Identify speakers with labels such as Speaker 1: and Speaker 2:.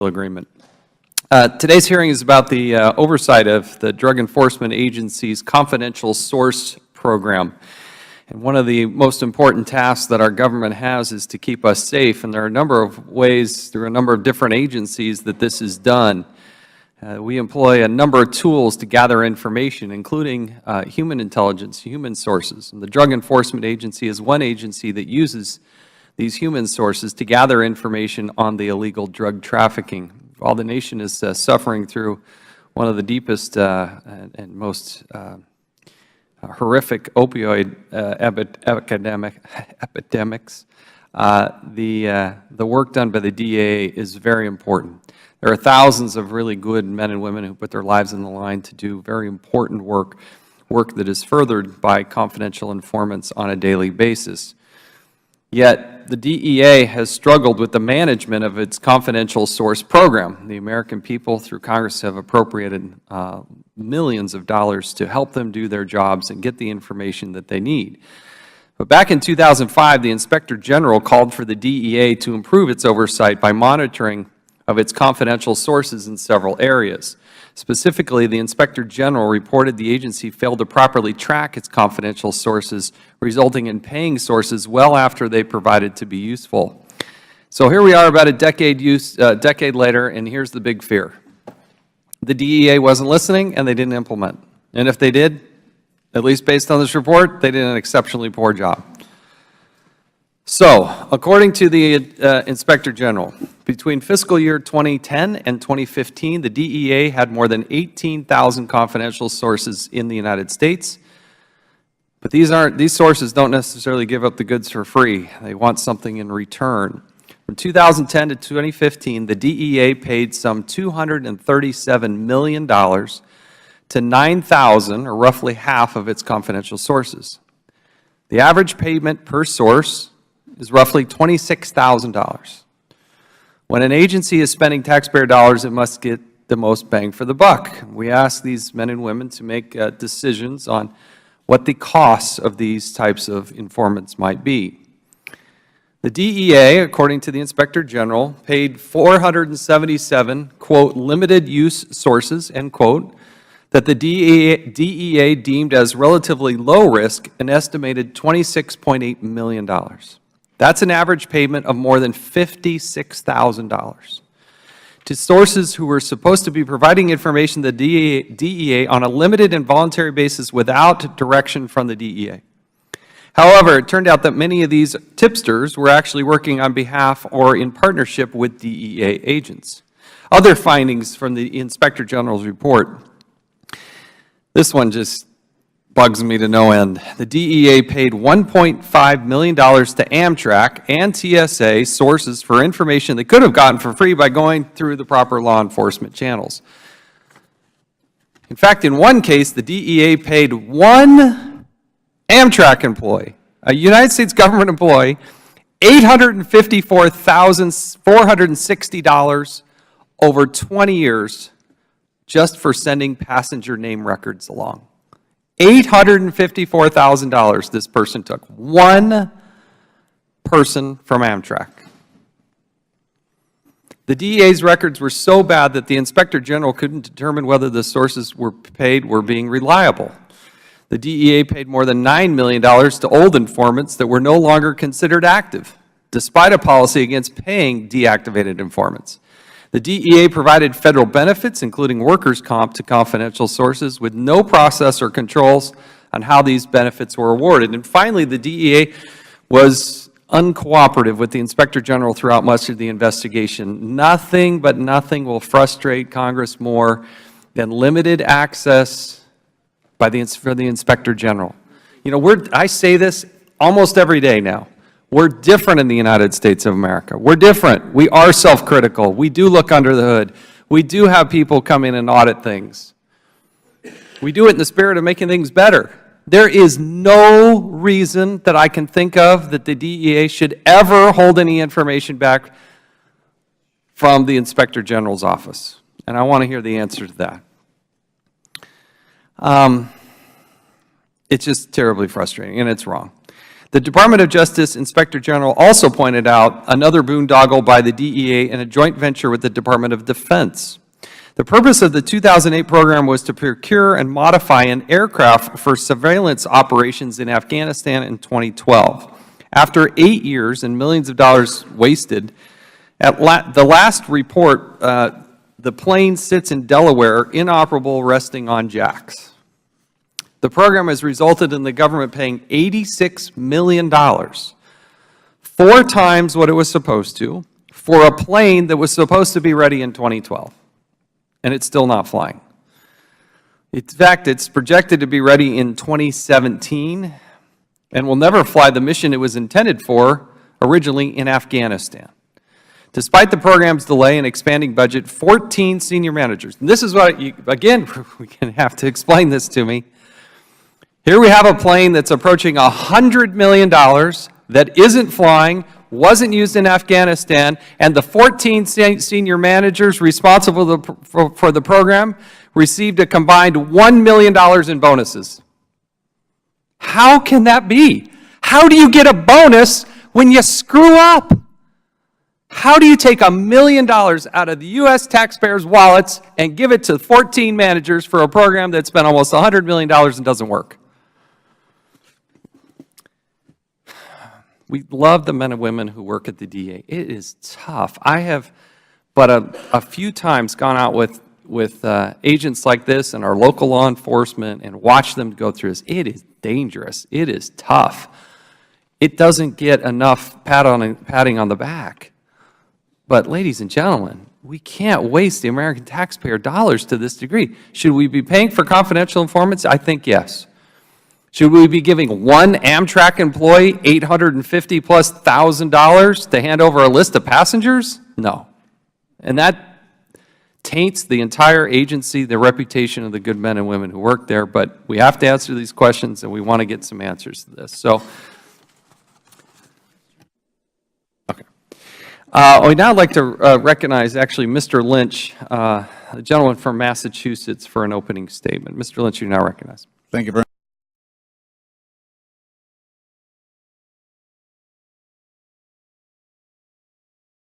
Speaker 1: agreement. Today's hearing is about the oversight of the Drug Enforcement Agency's confidential source program. And one of the most important tasks that our government has is to keep us safe, and there are a number of ways through a number of different agencies that this is done. We employ a number of tools to gather information, including human intelligence, human sources. And the Drug Enforcement Agency is one agency that uses these human sources to gather information on the illegal drug trafficking. While the nation is suffering through one of the deepest and most horrific opioid epidemics, the work done by the DEA is very important. There are thousands of really good men and women who put their lives on the line to do very important work that is furthered by confidential informants on a daily basis. Yet, the DEA has struggled with the management of its confidential source program. The American people, through Congress, have appropriated millions of dollars to help them do their jobs and get the information that they need. But back in 2005, the Inspector General called for the DEA to improve its oversight by monitoring of its confidential sources in several areas. Specifically, the Inspector General reported the agency failed to properly track its confidential sources, resulting in paying sources well after they provided to be useful. So here we are about a decade later, and here's the big fear. The DEA wasn't listening, and they didn't implement. And if they did, at least based on this report, they did an exceptionally poor job. So, according to the Inspector General, between fiscal year 2010 and 2015, the DEA had more than 18,000 confidential sources in the United States. But these sources don't necessarily give up the goods for free. They want something in return. From 2010 to 2015, the DEA paid some $237 million to 9,000, or roughly half of its confidential sources. The average payment per source is roughly $26,000. When an agency is spending taxpayer dollars, it must get the most bang for the buck. We ask these men and women to make decisions on what the costs of these types of informants might be. The DEA, according to the Inspector General, paid 477, quote, limited use sources, end quote, that the DEA deemed as relatively low risk, an estimated $26.8 million. That's an average payment of more than $56,000 to sources who were supposed to be providing information to the DEA on a limited and voluntary basis without direction from the DEA. However, it turned out that many of these tipsters were actually working on behalf or in partnership with DEA agents. Other findings from the Inspector General's report. This one just bugs me to no end. The DEA paid $1.5 million to Amtrak and TSA sources for information they could have gotten for free by going through the proper law enforcement channels. In fact, in one case, the DEA paid one Amtrak employee, a United States government employee, $854,460 over 20 years just for sending passenger name records along. $854,000 this person took. One person from Amtrak. The DEA's records were so bad that the Inspector General couldn't determine whether the sources were being reliable. The DEA paid more than $9 million to old informants that were no longer considered active, despite a policy against paying deactivated informants. The DEA provided federal benefits, including workers' comp, to confidential sources with no process or controls on how these benefits were awarded. And finally, the DEA was uncooperative with the Inspector General throughout much of the investigation. Nothing but nothing will frustrate Congress more than limited access for the Inspector General. You know, I say this almost every day now. We're different in the United States of America. We're different. We are self-critical. We do look under the hood. We do have people come in and audit things. We do it in the spirit of making things better. There is no reason that I can think of that the DEA should ever hold any information back from the Inspector General's office. And I want to hear the answer to that. It's just terribly frustrating, and it's wrong. The Department of Justice Inspector General also pointed out another boondoggle by the DEA in a joint venture with the Department of Defense. The purpose of the 2008 program was to procure and modify an aircraft for surveillance operations in Afghanistan in 2012. After 8 years and millions of dollars wasted, at the last report, the plane sits in Delaware, inoperable, resting on jacks. The program has resulted in the government paying $86 million, 4 times what it was supposed to, for a plane that was supposed to be ready in 2012, and it's still not flying. In fact, it's projected to be ready in 2017 and will never fly the mission it was intended for originally in Afghanistan. Despite the program's delay and expanding budget, 14 senior managers, and this is what, again, we can have to explain this to me. Here we have a plane that's approaching $100 million that isn't flying, wasn't used in Afghanistan, and the 14 senior managers responsible for the program received a combined $1 million in bonuses. How can that be? How do you get a bonus when you screw up? How do you take $1 million out of the U.S. taxpayers' wallets and give it to 14 managers for a program that spent almost $100 million and doesn't work? We love the men and women who work at the DEA. It is tough. I have but a few times gone out with agents like this and our local law enforcement and watched them go through this. It is dangerous. It is tough. It doesn't get enough patting on the back. But ladies and gentlemen, we can't waste the American taxpayer dollars to this degree. Should we be paying for confidential informants? I think yes. Should we be giving one Amtrak employee $850,000+ to hand over a list of passengers? No. And that taints the entire agency, the reputation of the good men and women who work there. But we have to answer these questions, and we want to get some answers to this. So, okay. We'd now like to recognize, actually, Mr. Lynch, a gentleman from Massachusetts, for an opening statement. Mr. Lynch, you're now recognized.
Speaker 2: Thank you very much.